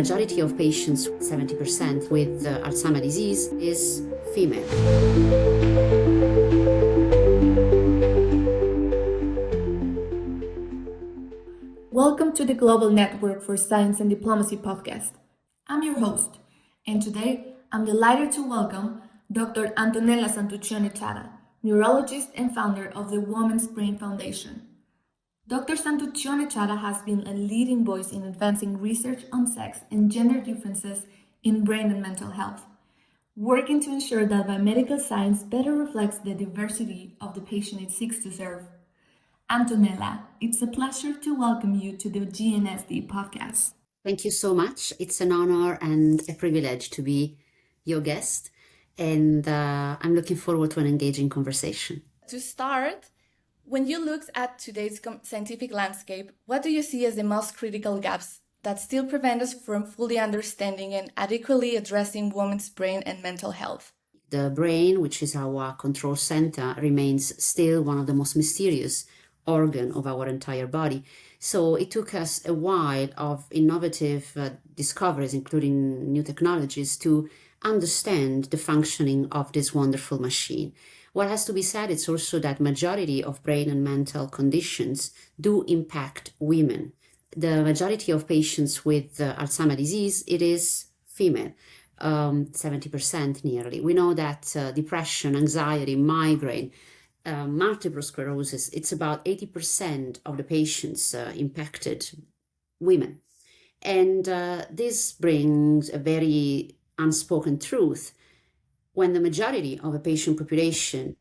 majority of patients, 70% with Alzheimer disease, is female. Welcome to the Global Network for Science and Diplomacy podcast. I'm your host, and today I'm delighted to welcome Dr. Antonella Santuccione Chadha, neurologist and founder of the Women's Brain Foundation. Dr. Santuccione Chadha has been a leading voice in advancing research on sex and gender differences in brain and mental health, working to ensure that biomedical science better reflects the diversity of the patient it seeks to serve. Antonella, it's a pleasure to welcome you to the GNSD podcast. Thank you so much. It's an honor and a privilege to be your guest, and I'm looking forward to an engaging conversation. To start, when you look at today's scientific landscape, what do you see as the most critical gaps that still prevent us from fully understanding and adequately addressing women's brain and mental health? The brain, which is our control center, remains still one of the most mysterious organ of our entire body. So it took us a while of innovative discoveries, including new technologies, to understand the functioning of this wonderful machine. What has to be said is also that majority of brain and mental conditions do impact women. The majority of patients with Alzheimer disease, it is female, 70% nearly. We know that depression, anxiety, migraine, multiple sclerosis, it's about 80% of the patients impacted women. And this brings a very unspoken truth. When the majority of a patient population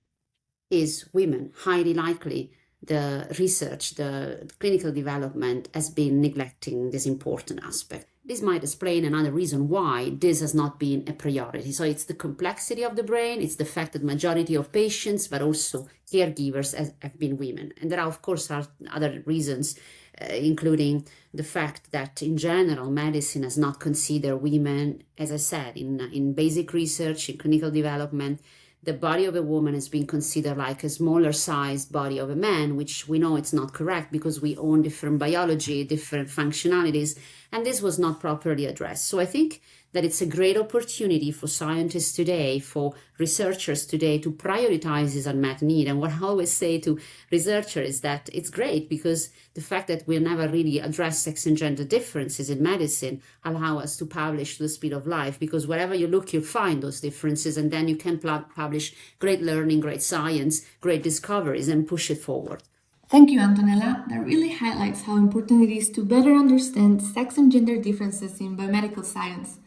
is women, highly likely the research, the clinical development has been neglecting this important aspect. This might explain another reason why this has not been a priority. So it's the complexity of the brain, it's the fact that majority of patients, but also caregivers have been women. And there are, of course, other reasons, including the fact that in general, medicine has not considered women, as I said, in basic research, in clinical development. The body of a woman has been considered like a smaller sized body of a man, which we know it's not correct because we own different biology, different functionalities, and this was not properly addressed. So I think that it's a great opportunity for scientists today, for researchers today to prioritize this unmet need. And what I always say to researchers is that it's great because the fact that we never really address sex and gender differences in medicine allow us to publish the speed of life, because wherever you look, you'll find those differences, and then you can publish great learning, great science, great discoveries, and push it forward. Thank you, Antonella. That really highlights how important it is to better understand sex and gender differences in biomedical science.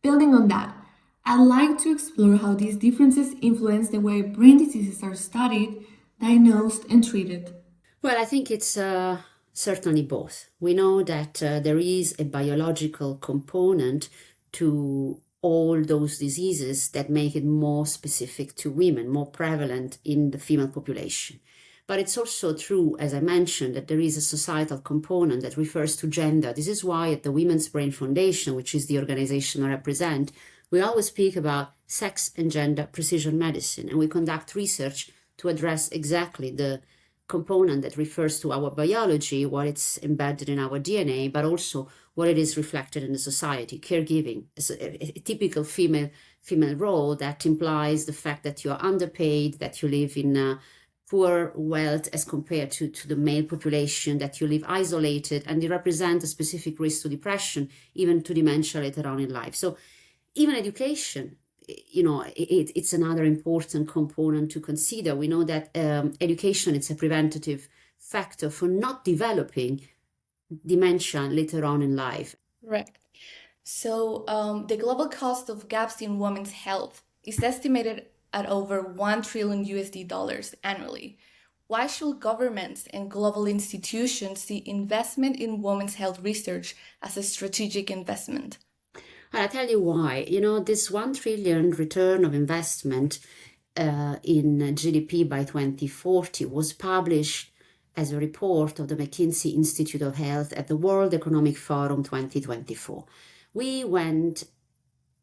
Building on that, I'd like to explore how these differences influence the way brain diseases are studied, diagnosed, and treated. Well, I think it's certainly both. We know that there is a biological component to all those diseases that make it more specific to women, more prevalent in the female population. But it's also true, as I mentioned, that there is a societal component that refers to gender. This is why at the Women's Brain Foundation, which is the organization I represent, we always speak about sex and gender precision medicine, and we conduct research to address exactly the component that refers to our biology, what it's embedded in our DNA, but also what it is reflected in the society. Caregiving is a typical female role that implies the fact that you are underpaid, that you live in poor wealth as compared to the male population, that you live isolated, and they represent a specific risk to depression, even to dementia later on in life. So even education, it's another important component to consider. We know that education is a preventative factor for not developing dementia later on in life. Right. So the global cost of gaps in women's health is estimated at over $1 trillion annually. Why should governments and global institutions see investment in women's health research as a strategic investment? I'll tell you why. This 1 trillion return of investment in GDP by 2040 was published as a report of the McKinsey Institute of Health at the World Economic Forum 2024. We went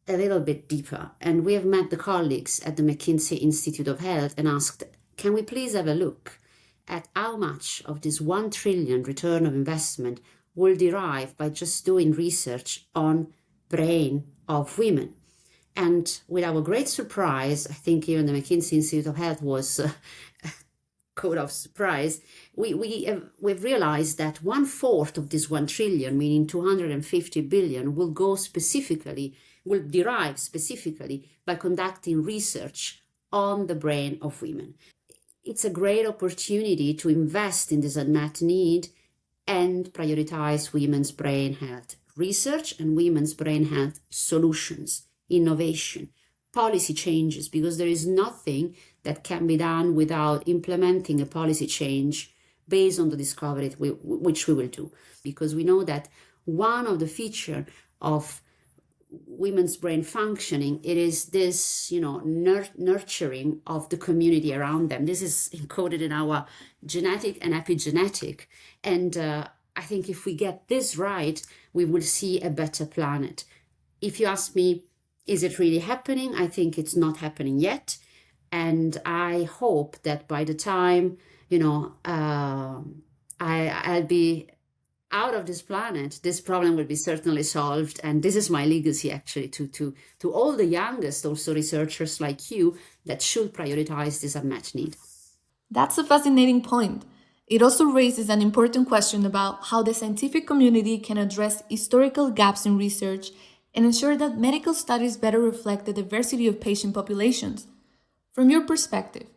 a little bit deeper, and we have met the colleagues at the McKinsey Institute of Health and asked, can we please have a look at how much of this 1 trillion return of investment will derive by just doing research on brain of women. And with our great surprise, I think even the McKinsey Institute of Health was caught of surprise, we've realized that 1/4 of this 1 trillion, meaning 250 billion, will derive specifically by conducting research on the brain of women. It's a great opportunity to invest in this unmet need and prioritize women's brain health research and women's brain health solutions, innovation, policy changes, because there is nothing that can be done without implementing a policy change based on the discovery which we will do. Because we know that one of the features of women's brain functioning, it is this, nurturing of the community around them. This is encoded in our genetic and epigenetic. And I think if we get this right, we will see a better planet. If you ask me, is it really happening? I think it's not happening yet. And I hope that by the time, I'll be out of this planet, this problem will be certainly solved. And this is my legacy, actually, to all the youngest also researchers like you that should prioritize this unmet need. That's a fascinating point. It also raises an important question about how the scientific community can address historical gaps in research and ensure that medical studies better reflect the diversity of patient populations. From your perspective,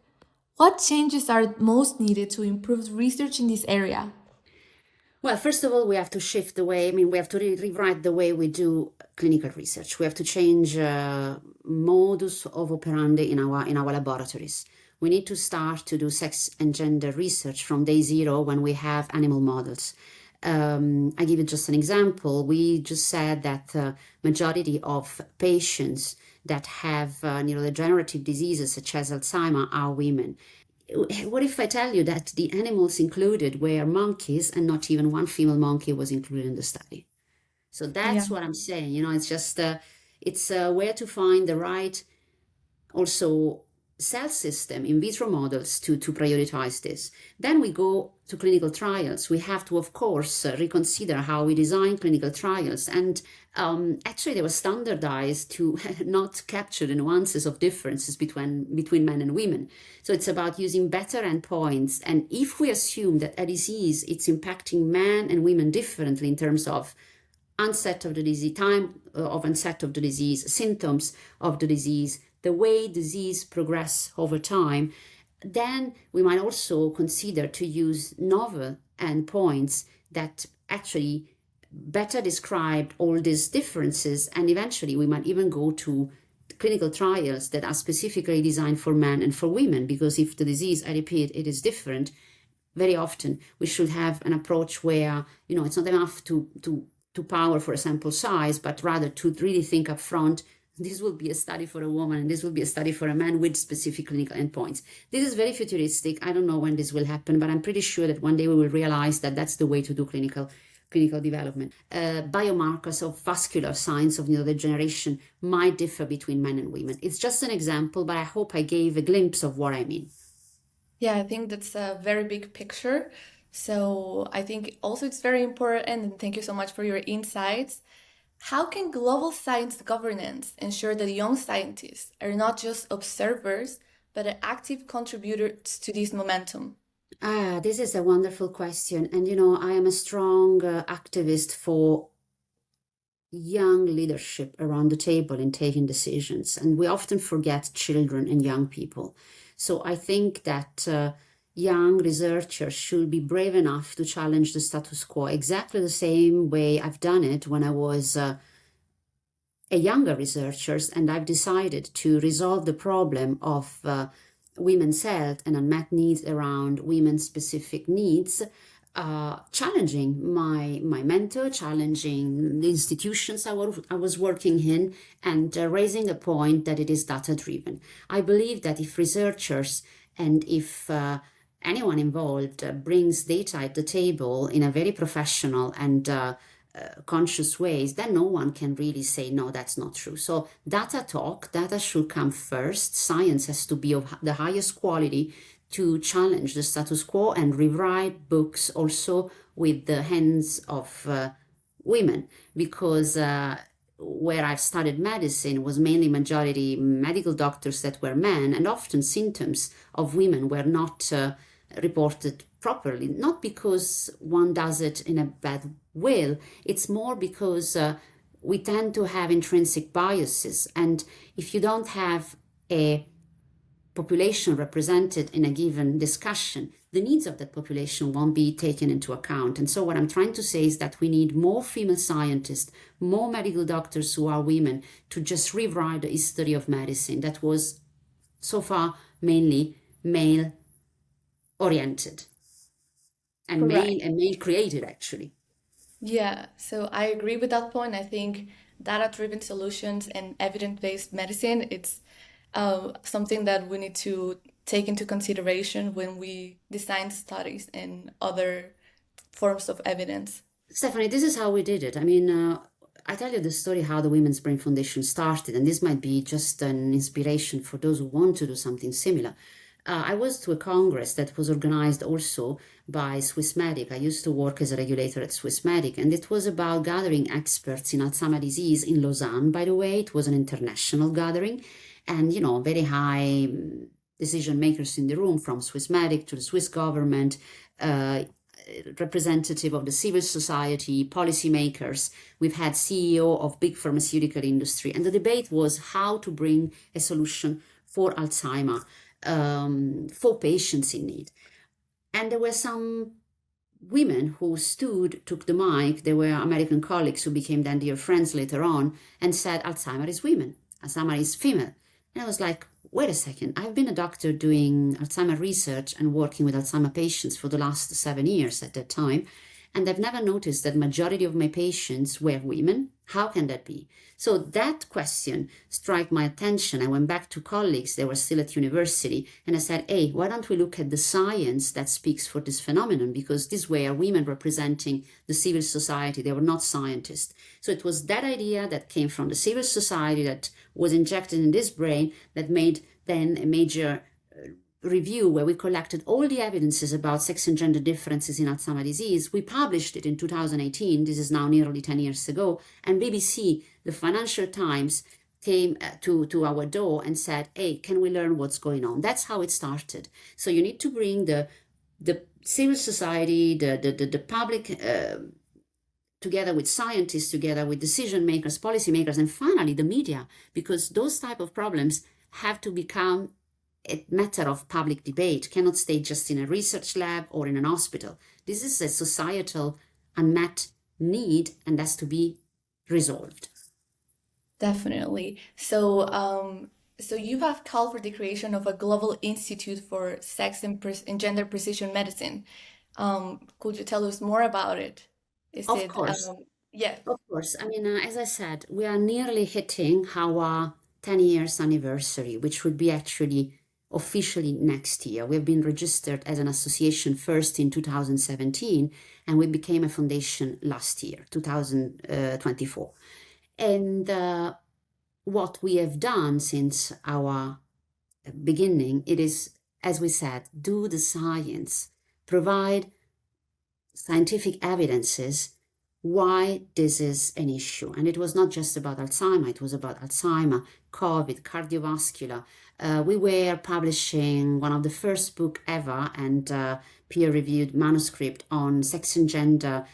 what changes are most needed to improve research in this area? Well, first of all, we have to shift the way, we have to rewrite the way we do clinical research. We have to change modus of operandi in our laboratories. We need to start to do sex and gender research from day zero when we have animal models. I give you just an example. We just said that the majority of patients that have neurodegenerative diseases such as Alzheimer are women. What if I tell you that the animals included were monkeys and not even one female monkey was included in the study? So that's what I'm saying. It's just, it's where to find the right also cell system in vitro models to prioritize this. Then we go to clinical trials. We have to, of course, reconsider how we design clinical trials. And actually, they were standardized to not capture the nuances of differences between men and women. So it's about using better endpoints. And if we assume that a disease, it's impacting men and women differently in terms of onset of the disease, time of onset of the disease, symptoms of the disease, the way disease progress over time, then we might also consider to use novel endpoints that actually better describe all these differences. And eventually we might even go to clinical trials that are specifically designed for men and for women, because if the disease, I repeat, it is different, very often we should have an approach where, it's not enough to power for a sample size, but rather to really think up front, this will be a study for a woman and this will be a study for a man with specific clinical endpoints. This is very futuristic. I don't know when this will happen, but I'm pretty sure that one day we will realize that that's the way to do clinical development. Biomarkers of vascular signs of neurodegeneration might differ between men and women. It's just an example, but I hope I gave a glimpse of what I mean. Yeah, I think that's a very big picture. So I think also it's very important, and thank you so much for your insights. How can global science governance ensure that young scientists are not just observers, but are active contributors to this momentum? This is a wonderful question. And, I am a strong activist for young leadership around the table in taking decisions. And we often forget children and young people. So I think that young researchers should be brave enough to challenge the status quo, exactly the same way I've done it when I was a younger researcher, and I've decided to resolve the problem of women's health and unmet needs around women's specific needs, challenging my mentor, challenging the institutions I was working in, and raising a point that it is data-driven. I believe that if researchers and if anyone involved brings data at the table in a very professional and conscious ways, then no one can really say, no, that's not true. So data should come first. Science has to be of the highest quality to challenge the status quo and rewrite books also with the hands of women, because where I've studied medicine was mainly majority medical doctors that were men, and often symptoms of women were not reported properly, not because one does it in a bad will, it's more because we tend to have intrinsic biases, and if you don't have a population represented in a given discussion, the needs of that population won't be taken into account. And so what I'm trying to say is that we need more female scientists, more medical doctors who are women, to just rewrite the history of medicine that was so far mainly male oriented and male created, actually. Yeah, so I agree with that point. I think data-driven solutions and evidence-based medicine, it's something that we need to take into consideration when we design studies and other forms of evidence. Stephanie, this is how we did it. I mean, I tell you the story how the Women's Brain Foundation started, and this might be just an inspiration for those who want to do something similar. I was to a congress that was organized also by Swissmedic. I used to work as a regulator at Swissmedic, and it was about gathering experts in Alzheimer's disease in Lausanne, by the way. It was an international gathering, and, you know, very high decision makers in the room, from Swissmedic to the Swiss government, representative of the civil society, policymakers. We've had CEO of big pharmaceutical industry, and the debate was how to bring a solution for Alzheimer for patients in need. And there were some women who took the mic. They were American colleagues who became then dear friends later on, and said, Alzheimer is women, Alzheimer is female. And I was like, wait a second, I've been a doctor doing Alzheimer research and working with Alzheimer patients for the last 7 years at that time, and I've never noticed that majority of my patients were women. How can that be? So that question struck my attention. I went back to colleagues, they were still at university, and I said, hey, why don't we look at the science that speaks for this phenomenon? Because these were women representing the civil society, they were not scientists. So it was that idea that came from the civil society that was injected in this brain that made then a major review where we collected all the evidences about sex and gender differences in Alzheimer's disease. We published it in 2018. This is now nearly 10 years ago. And BBC, the Financial Times, came to our door and said, hey, can we learn what's going on? That's how it started. So you need to bring the civil society, the public, together with scientists, together with decision makers, policymakers, and finally the media, because those type of problems have to become a matter of public debate, cannot stay just in a research lab or in an hospital. This is a societal unmet need and has to be resolved. Definitely. So you have called for the creation of a global institute for sex and gender precision medicine. Could you tell us more about it? Of course. Yeah. Of course. I mean, as I said, we are nearly hitting our 10 years anniversary, which would be actually officially next year. We've been registered as an association first in 2017, and we became a foundation last year, 2024. And what we have done since our beginning, it is, as we said, do the science, provide scientific evidences why this is an issue. And it was not just about Alzheimer, it was about Alzheimer, COVID, cardiovascular. We were publishing one of the first book ever and peer-reviewed manuscript on sex and gender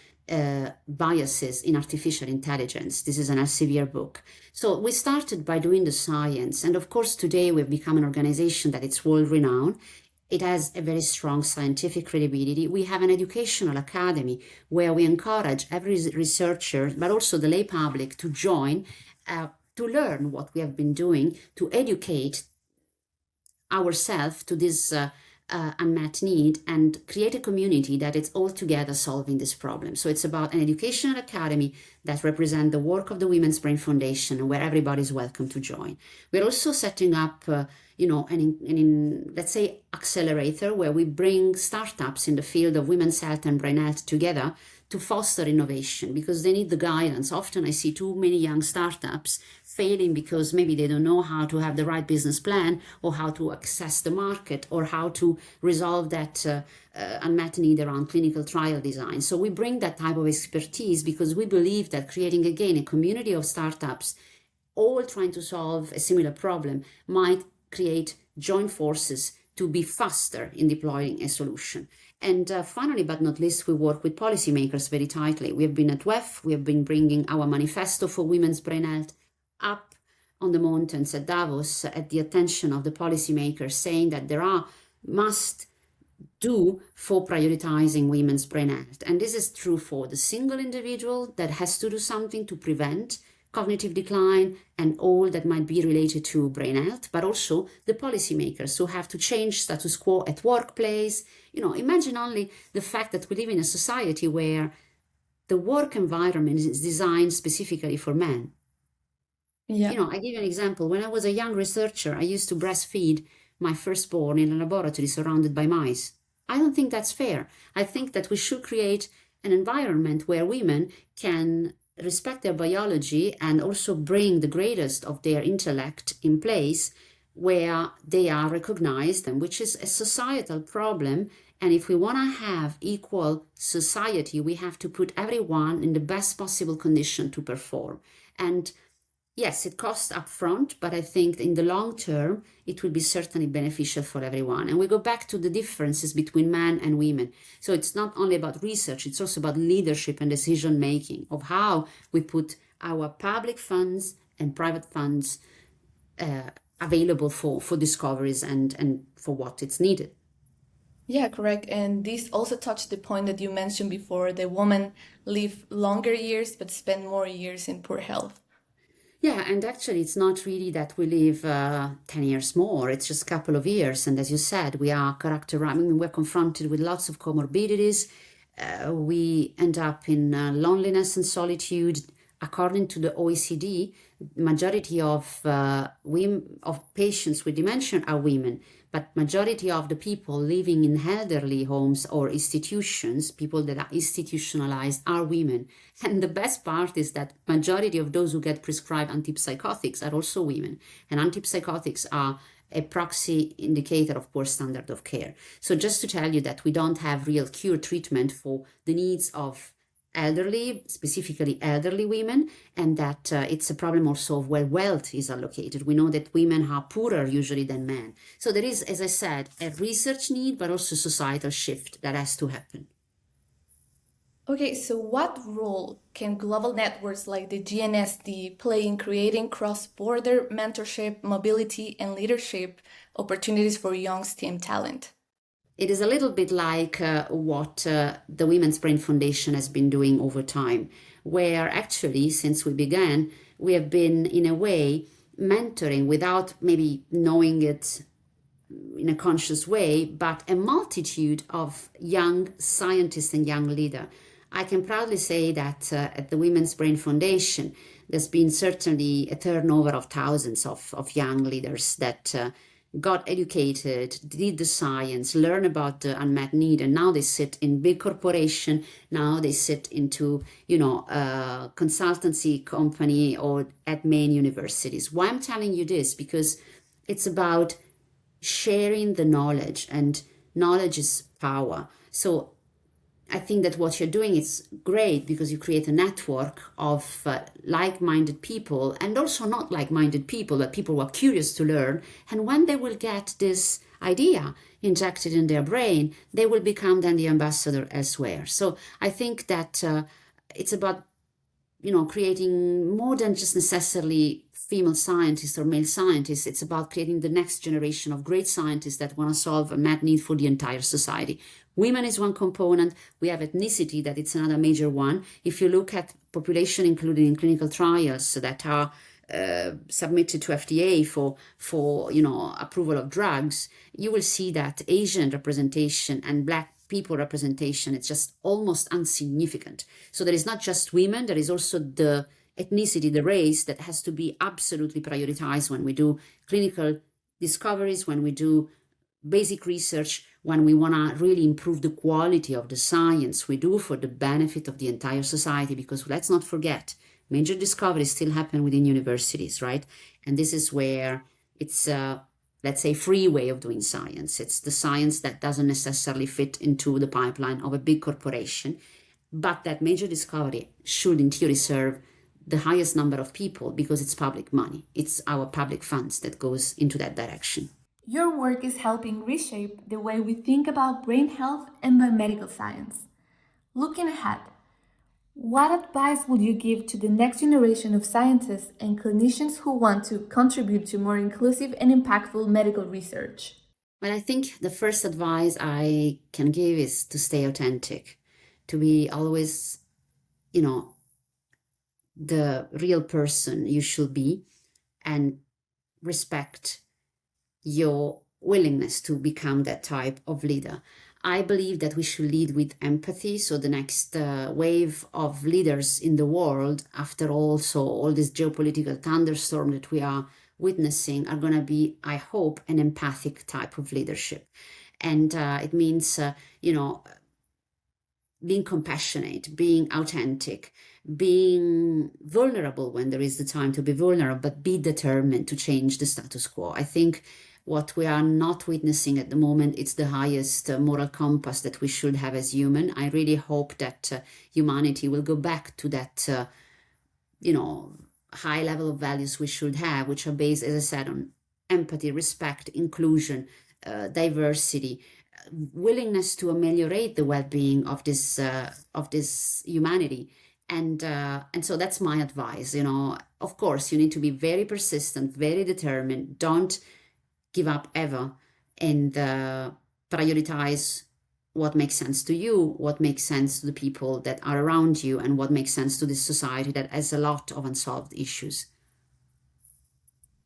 biases in artificial intelligence. This is an Elsevier book. So we started by doing the science. And of course, today we've become an organization that is world-renowned. It has a very strong scientific credibility. We have an educational academy where we encourage every researcher, but also the lay public, to join, to learn what we have been doing, to educate ourselves to this unmet need and create a community that is all together solving this problem. So it's about an educational academy that represent the work of the Women's Brain Foundation, where everybody is welcome to join. We're also setting up, let's say, accelerator where we bring startups in the field of women's health and brain health together to foster innovation because they need the guidance. Often I see too many young startups failing because maybe they don't know how to have the right business plan or how to access the market or how to resolve that unmet need around clinical trial design. So we bring that type of expertise because we believe that creating, again, a community of startups all trying to solve a similar problem might create joint forces to be faster in deploying a solution. And finally, but not least, we work with policymakers very tightly. We have been at WEF, we have been bringing our manifesto for women's brain health up on the mountains at Davos at the attention of the policymakers, saying that there are must do for prioritizing women's brain health. And this is true for the single individual that has to do something to prevent cognitive decline and all that might be related to brain health, but also the policymakers who have to change status quo at workplace. Imagine only the fact that we live in a society where the work environment is designed specifically for men. Yeah. I give you an example. When I was a young researcher, I used to breastfeed my firstborn in a laboratory surrounded by mice. I don't think that's fair. I think that we should create an environment where women can respect their biology and also bring the greatest of their intellect in place where they are recognized, and which is a societal problem. And if we want to have equal society, we have to put everyone in the best possible condition to perform. And yes, it costs upfront, but I think in the long term, it will be certainly beneficial for everyone. And we go back to the differences between men and women. So it's not only about research, it's also about leadership and decision making of how we put our public funds and private funds available for discoveries and for what it's needed. Yeah, correct. And this also touched the point that you mentioned before, the women live longer years but spend more years in poor health. Yeah, and actually it's not really that we live 10 years more, it's just a couple of years. And as you said, we are we're confronted with lots of comorbidities. We end up in loneliness and solitude. According to the OECD, majority of patients with dementia are women, but majority of the people living in elderly homes or institutions, people that are institutionalized, are women. And the best part is that majority of those who get prescribed antipsychotics are also women. And antipsychotics are a proxy indicator of poor standard of care. So just to tell you that we don't have real cure treatment for the needs of elderly, specifically elderly women, and that it's a problem also of where wealth is allocated. We know that women are poorer usually than men. So there is, as I said, a research need, but also societal shift that has to happen. Okay, so what role can global networks like the GNSD play in creating cross-border mentorship, mobility, and leadership opportunities for young STEM talent? It is a little bit like what the Women's Brain Foundation has been doing over time, where actually, since we began, we have been, in a way, mentoring without maybe knowing it in a conscious way, but a multitude of young scientists and young leaders. I can proudly say that at the Women's Brain Foundation, there's been certainly a turnover of thousands of young leaders that got educated, did the science, learned about the unmet need, and now they sit in big corporation. Now they sit into, a consultancy company or at main universities. Why I'm telling you this? Because it's about sharing the knowledge, and knowledge is power. So I think that what you're doing is great because you create a network of like-minded people, and also not like-minded people, but people who are curious to learn. And when they will get this idea injected in their brain, they will become then the ambassador elsewhere. So I think that it's about, creating more than just necessarily female scientists or male scientists. It's about creating the next generation of great scientists that want to solve a mad need for the entire society. Women is one component. We have ethnicity, that it's another major one. If you look at population included in clinical trials that are submitted to FDA for approval of drugs, you will see that Asian representation and Black people representation, it's just almost insignificant. So there is not just women, there is also the ethnicity, the race that has to be absolutely prioritized when we do clinical discoveries, when we do basic research, when we want to really improve the quality of the science we do for the benefit of the entire society. Because let's not forget, major discoveries still happen within universities, right? And this is where it's let's say, free way of doing science. It's the science that doesn't necessarily fit into the pipeline of a big corporation, but that major discovery should in theory serve the highest number of people because it's public money. It's our public funds that goes into that direction. Your work is helping reshape the way we think about brain health and biomedical science. Looking ahead, what advice would you give to the next generation of scientists and clinicians who want to contribute to more inclusive and impactful medical research? Well, I think the first advice I can give is to stay authentic, to be always, the real person you should be, and respect your willingness to become that type of leader. I believe that we should lead with empathy. So the next wave of leaders in the world, after also all this geopolitical thunderstorm that we are witnessing, are going to be, I hope, an empathic type of leadership. And it means, being compassionate, being authentic, being vulnerable when there is the time to be vulnerable, but be determined to change the status quo. I think what we are not witnessing at the moment, it's the highest moral compass that we should have as human. I really hope that humanity will go back to that, high level of values we should have, which are based, as I said, on empathy, respect, inclusion, diversity, willingness to ameliorate the well-being of this humanity. And so that's my advice. Of course, you need to be very persistent, very determined. Don't give up ever, and prioritize what makes sense to you, what makes sense to the people that are around you, and what makes sense to this society that has a lot of unsolved issues.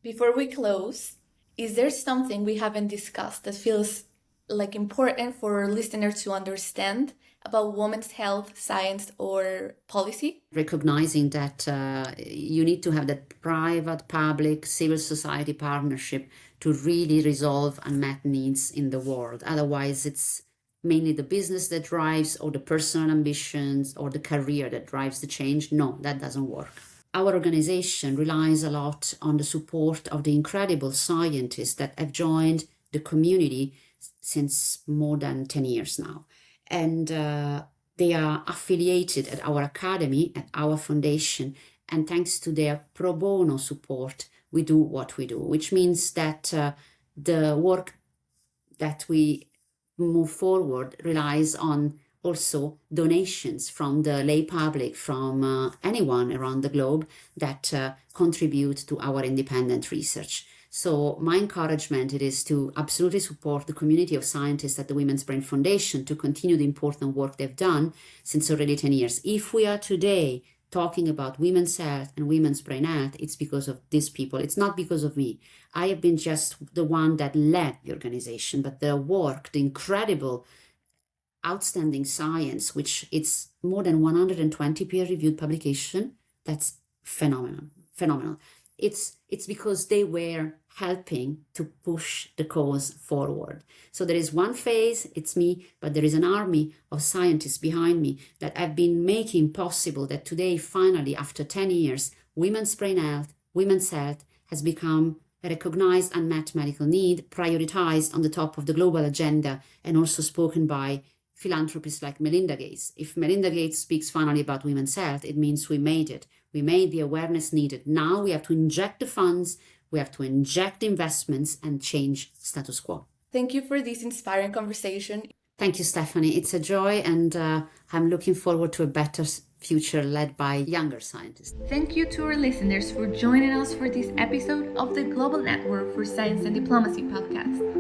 Before we close, is there something we haven't discussed that feels like important for listeners to understand about women's health, science, or policy? Recognizing that you need to have that private, public, civil society partnership to really resolve unmet needs in the world. Otherwise, it's mainly the business that drives, or the personal ambitions, or the career that drives the change. No, that doesn't work. Our organization relies a lot on the support of the incredible scientists that have joined the community since more than 10 years now. And they are affiliated at our academy, at our foundation, and thanks to their pro bono support, we do what we do, which means that the work that we move forward relies on also donations from the lay public, from anyone around the globe that contribute to our independent research. So my encouragement it is to absolutely support the community of scientists at the Women's Brain Foundation to continue the important work they've done since already 10 years. If we are today talking about women's health and women's brain health, it's because of these people. It's not because of me. I have been just the one that led the organization, but the work, the incredible, outstanding science, which it's more than 120 peer-reviewed publication, that's phenomenal. It's because they were helping to push the cause forward. So there is one phase, it's me, but there is an army of scientists behind me that have been making possible that today, finally, after 10 years, women's brain health, women's health has become a recognized unmet medical need, prioritized on the top of the global agenda, and also spoken by philanthropists like Melinda Gates. If Melinda Gates speaks finally about women's health, it means we made it. We made the awareness needed. Now we have to inject the funds, we have to inject investments and change status quo. Thank you for this inspiring conversation. Thank you, Stephanie. It's a joy, and I'm looking forward to a better future led by younger scientists. Thank you to our listeners for joining us for this episode of the Global Network for Science and Diplomacy podcast.